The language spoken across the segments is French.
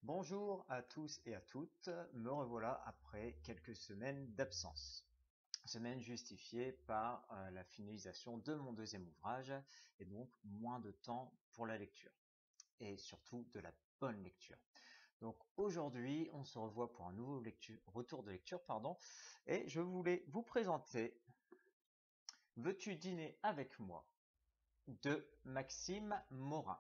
Bonjour à tous et à toutes, me revoilà après quelques semaines d'absence. Semaine justifiée par la finalisation de mon deuxième ouvrage et donc moins de temps pour la lecture et surtout de la bonne lecture. Donc aujourd'hui, on se revoit pour un nouveau retour de lecture, et je voulais vous présenter Veux-tu dîner avec moi de Maxime Morin.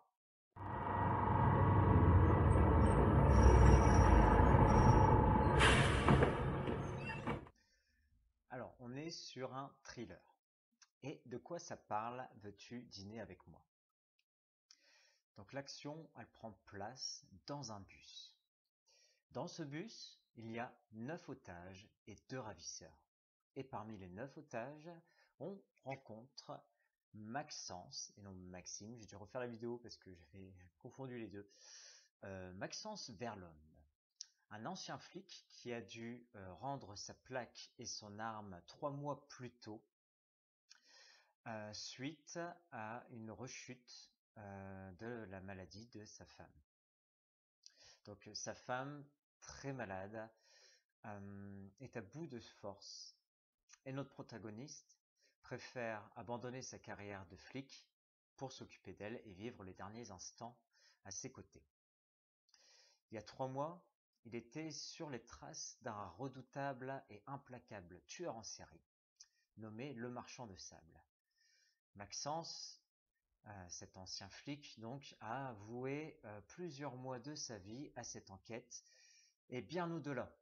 Alors, on est sur un thriller. Et de quoi ça parle, Veux-tu dîner avec moi? Donc l'action, elle prend place dans un bus. Dans ce bus, il y a 9 otages et 2 ravisseurs. Et parmi les 9 otages, on rencontre Maxence, et non Maxime, j'ai dû refaire la vidéo parce que j'avais confondu les deux. Maxence Verlon, un ancien flic qui a dû rendre sa plaque et son arme 3 mois plus tôt suite à une rechute de la maladie de sa femme. Donc sa femme, très malade, est à bout de force et notre protagoniste préfère abandonner sa carrière de flic pour s'occuper d'elle et vivre les derniers instants à ses côtés. Il y a 3 mois, il était sur les traces d'un redoutable et implacable tueur en série, nommé le Marchand de Sable. Maxence, cet ancien flic, donc, a voué plusieurs mois de sa vie à cette enquête, et bien au-delà.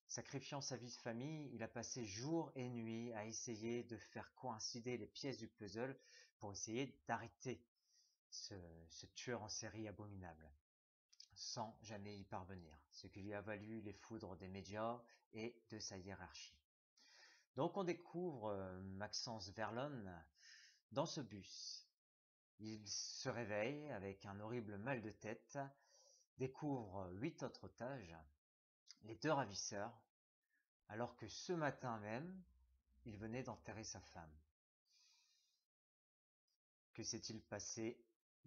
Sacrifiant sa vie de famille, il a passé jour et nuit à essayer de faire coïncider les pièces du puzzle pour essayer d'arrêter ce, ce tueur en série abominable, sans jamais y parvenir, ce qui lui a valu les foudres des médias et de sa hiérarchie. Donc on découvre Maxence Verlon dans ce bus. Il se réveille avec un horrible mal de tête, découvre 8 autres otages, les 2 ravisseurs, alors que ce matin même, il venait d'enterrer sa femme. Que s'est-il passé?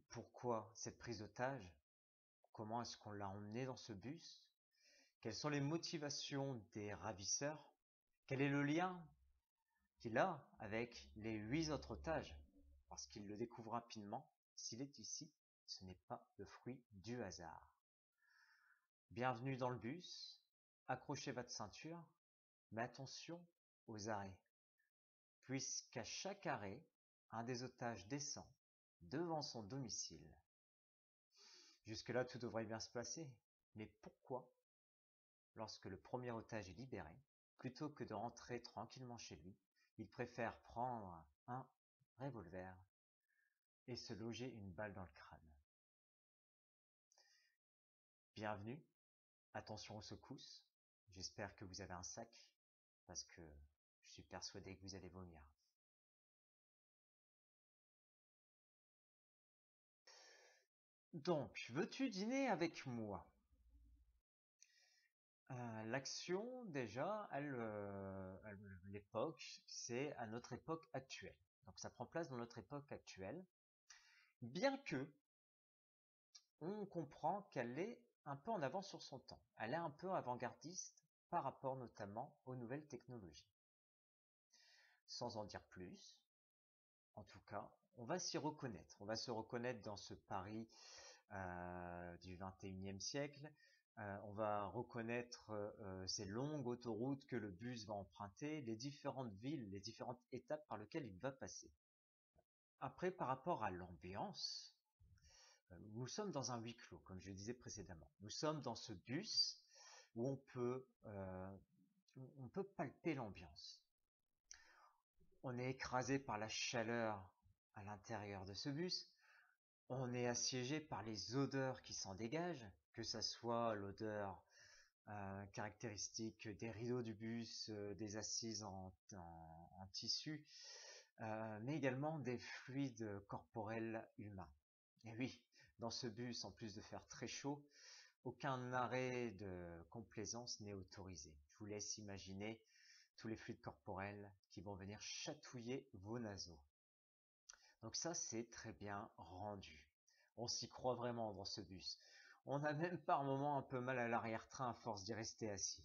Pourquoi cette prise d'otage? Comment est-ce qu'on l'a emmené dans ce bus? Quelles sont les motivations des ravisseurs? Quel est le lien qu'il a avec les 8 autres otages? Parce qu'il le découvre rapidement, s'il est ici, ce n'est pas le fruit du hasard. Bienvenue dans le bus, accrochez votre ceinture, mais attention aux arrêts, puisqu'à chaque arrêt, un des otages descend devant son domicile. Jusque-là, tout devrait bien se passer, mais pourquoi, lorsque le premier otage est libéré, plutôt que de rentrer tranquillement chez lui, il préfère prendre un revolver et se loger une balle dans le crâne? Bienvenue, attention aux secousses, j'espère que vous avez un sac, parce que je suis persuadé que vous allez vomir. Donc, veux-tu dîner avec moi? L'action, déjà, l'époque, c'est à notre époque actuelle. Donc ça prend place dans notre époque actuelle, bien que on comprend qu'elle est un peu en avance sur son temps. Elle est un peu avant-gardiste par rapport notamment aux nouvelles technologies. Sans en dire plus, en tout cas, on va s'y reconnaître. On va se reconnaître dans ce Paris du 21e siècle. On va reconnaître ces longues autoroutes que le bus va emprunter, les différentes villes, les différentes étapes par lesquelles il va passer. Après, par rapport à l'ambiance, nous sommes dans un huis clos, comme je le disais précédemment. Nous sommes dans ce bus où on peut palper l'ambiance. On est écrasé par la chaleur à l'intérieur de ce bus. On est assiégé par les odeurs qui s'en dégagent, que ça soit l'odeur caractéristique des rideaux du bus, des assises en tissu, mais également des fluides corporels humains. Et oui, dans ce bus, en plus de faire très chaud, aucun arrêt de complaisance n'est autorisé. Je vous laisse imaginer tous les fluides corporels qui vont venir chatouiller vos naseaux. Donc ça, c'est très bien rendu. On s'y croit vraiment dans ce bus. On a même par moments un peu mal à l'arrière-train à force d'y rester assis.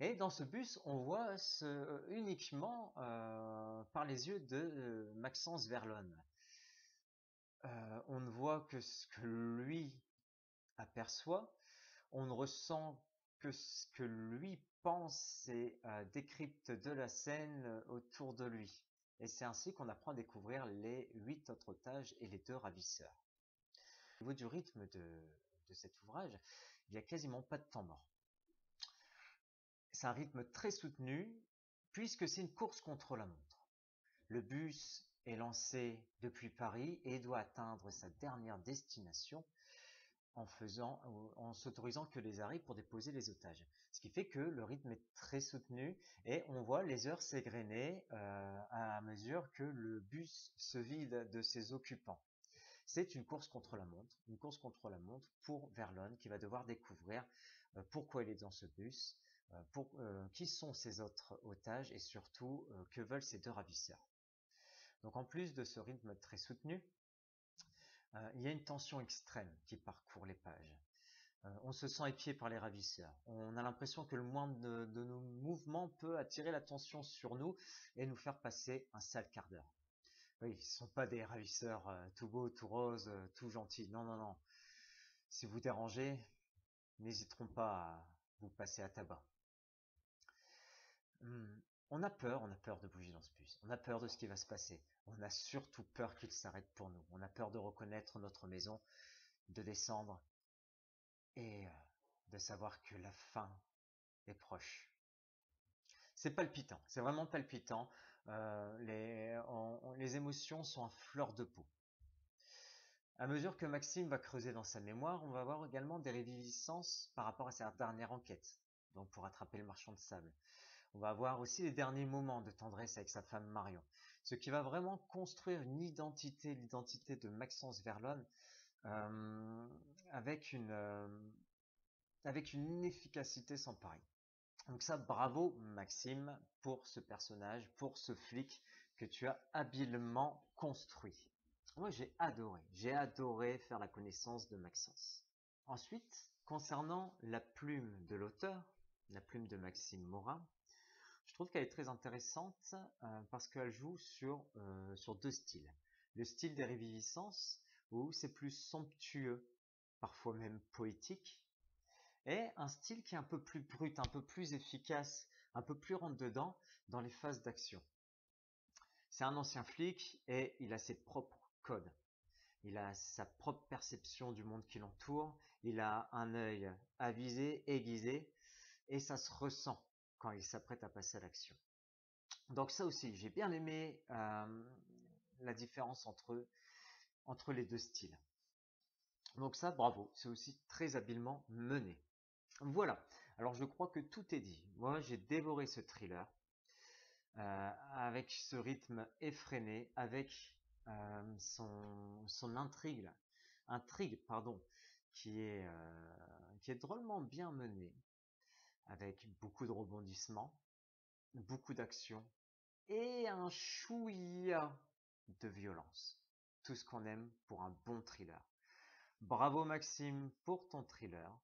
Et dans ce bus, on voit uniquement par les yeux de Maxence Verlon. On ne voit que ce que lui aperçoit, on ne ressent que ce que lui pense et décrypte de la scène autour de lui. Et c'est ainsi qu'on apprend à découvrir les 8 autres otages et les 2 ravisseurs. Au niveau du rythme de cet ouvrage, il n'y a quasiment pas de temps mort. C'est un rythme très soutenu, puisque c'est une course contre la montre. Le bus est lancé depuis Paris et doit atteindre sa dernière destination en s'autorisant que les arrêts pour déposer les otages. Ce qui fait que le rythme est très soutenu et on voit les heures s'égrener à mesure que le bus se vide de ses occupants. C'est une course contre la montre pour Verlon qui va devoir découvrir pourquoi il est dans ce bus, qui sont ses autres otages et surtout que veulent ces 2 ravisseurs. Donc en plus de ce rythme très soutenu, il y a une tension extrême qui parcourt les pages. On se sent épié par les ravisseurs. On a l'impression que le moindre de nos mouvements peut attirer l'attention sur nous et nous faire passer un sale quart d'heure. Oui, ce ne sont pas des ravisseurs tout beaux, tout roses, tout gentils. Non, non, non. Si vous dérangez, n'hésiteront pas à vous passer à tabac. On a peur de bouger dans ce bus. On a peur de ce qui va se passer. On a surtout peur qu'il s'arrête pour nous. On a peur de reconnaître notre maison, de descendre et de savoir que la fin est proche. C'est palpitant, c'est vraiment palpitant. Les émotions sont à fleur de peau. À mesure que Maxime va creuser dans sa mémoire, on va voir également des réviviscences par rapport à sa dernière enquête, donc pour attraper le marchand de sable. On va avoir aussi les derniers moments de tendresse avec sa femme Marion, ce qui va vraiment construire une identité, l'identité de Maxence Verlon, avec une efficacité sans pareil. Donc ça, bravo Maxime pour ce personnage, pour ce flic que tu as habilement construit. Moi j'ai adoré faire la connaissance de Maxence. Ensuite, concernant la plume de l'auteur, la plume de Maxime Morin, je trouve qu'elle est très intéressante parce qu'elle joue sur 2 styles. Le style des réviviscences, où c'est plus somptueux, parfois même poétique, et un style qui est un peu plus brut, un peu plus efficace, un peu plus rentre-dedans dans les phases d'action. C'est un ancien flic et il a ses propres codes. Il a sa propre perception du monde qui l'entoure, il a un œil avisé, aiguisé, et ça se ressent quand il s'apprête à passer à l'action. Donc ça aussi, j'ai bien aimé la différence entre les 2 styles. Donc ça, bravo, c'est aussi très habilement mené. Voilà, alors je crois que tout est dit. Moi, j'ai dévoré ce thriller avec ce rythme effréné, avec son intrigue, pardon, qui est drôlement bien menée, avec beaucoup de rebondissements, beaucoup d'action et un chouïa de violence. Tout ce qu'on aime pour un bon thriller. Bravo Maxime pour ton thriller.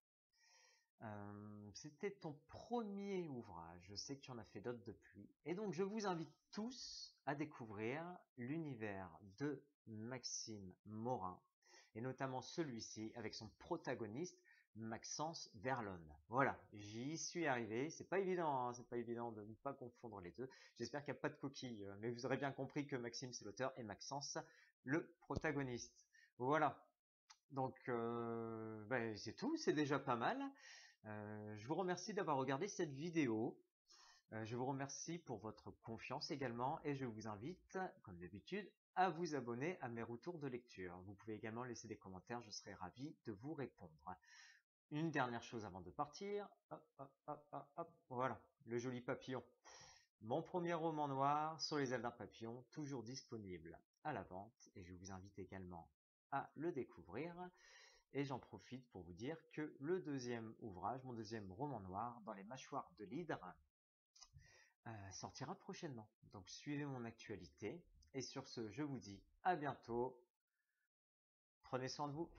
C'était ton premier ouvrage, je sais que tu en as fait d'autres depuis, et donc je vous invite tous à découvrir l'univers de Maxime Morin, et notamment celui-ci avec son protagoniste Maxence Verlon. Voilà, j'y suis arrivé, c'est pas évident, c'est pas évident de ne pas confondre les deux, j'espère qu'il n'y a pas de coquille, mais vous aurez bien compris que Maxime c'est l'auteur et Maxence le protagoniste. Voilà, donc c'est tout, c'est déjà pas mal. Je vous remercie d'avoir regardé cette vidéo. Je vous remercie pour votre confiance également et je vous invite, comme d'habitude, à vous abonner à mes retours de lecture. Vous pouvez également laisser des commentaires, je serai ravi de vous répondre. Une dernière chose avant de partir. Hop, hop, hop, hop, hop. Voilà, le joli papillon. Mon premier roman noir sur les ailes d'un papillon, toujours disponible à la vente et je vous invite également à le découvrir. Et j'en profite pour vous dire que le deuxième ouvrage, mon deuxième roman noir, Dans les mâchoires de l'hydre, sortira prochainement. Donc suivez mon actualité. Et sur ce, je vous dis à bientôt. Prenez soin de vous.